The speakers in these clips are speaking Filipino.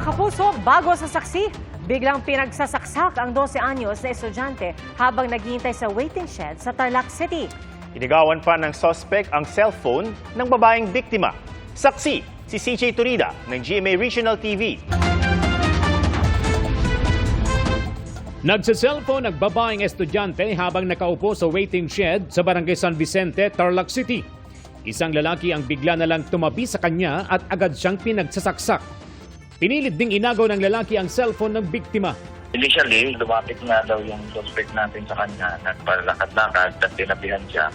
Mga kapuso, bago sa saksi, biglang pinagsasaksak ang 12 anyos na estudyante habang naghihintay sa waiting shed sa Tarlac City. Inigawan pa ng suspect ang cellphone ng babaeng biktima. Saksi, si CJ Turida ng GMA Regional TV. Nagsa-cellphone ang babaeng estudyante habang nakaupo sa waiting shed sa Barangay San Vicente, Tarlac City. Isang lalaki ang bigla na lang tumabi sa kanya at agad siyang pinagsasaksak. Pinilit ding inagaw ng lalaki ang cellphone ng biktima. Initially, lumapit nga daw yung suspect natin sa kanya, nagpalakad-lakad at tinapihan siya.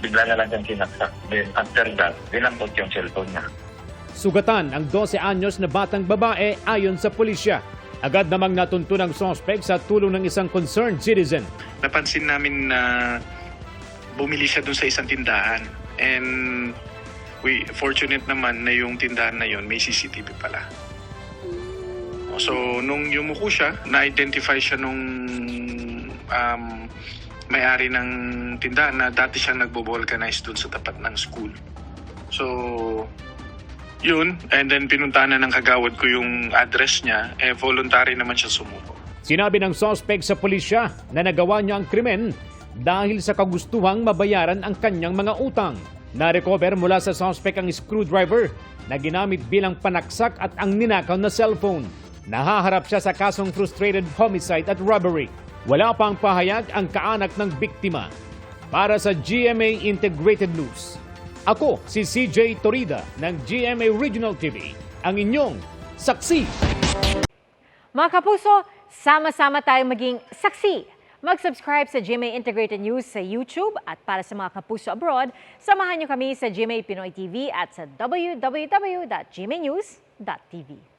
Bigla na lang siyang sinaksak. Then after that, dinampot yung cellphone niya. Sugatan ang 12 anyos na batang babae ayon sa pulisya. Agad namang natuntun ang suspect sa tulong ng isang concerned citizen. Napansin namin na bumili siya dun sa isang tindahan. And fortunate naman na yung tindahan na yun may CCTV pala. So, nung yumuko siya, na-identify siya nung may-ari ng tindahan na dati siyang nagbo-vulcanize dun sa tapat ng school. So, yun. And then pinuntahan na ng kagawad ko yung address niya. Voluntary naman siya sumuko. Sinabi ng suspect sa pulisya na nagawa niya ang krimen dahil sa kagustuhang mabayaran ang kanyang mga utang. Na-recover mula sa suspect ang screwdriver na ginamit bilang panaksak at ang ninakaw na cellphone. Nahaharap siya sa kasong frustrated homicide at robbery. Wala pang pahayag ang kaanak ng biktima. Para sa GMA Integrated News, ako si CJ Torida ng GMA Regional TV, ang inyong saksi. Mga kapuso, sama-sama tayong maging saksi. Mag-subscribe sa GMA Integrated News sa YouTube at para sa mga kapuso abroad, samahan niyo kami sa GMA Pinoy TV at sa www.gmanews.tv.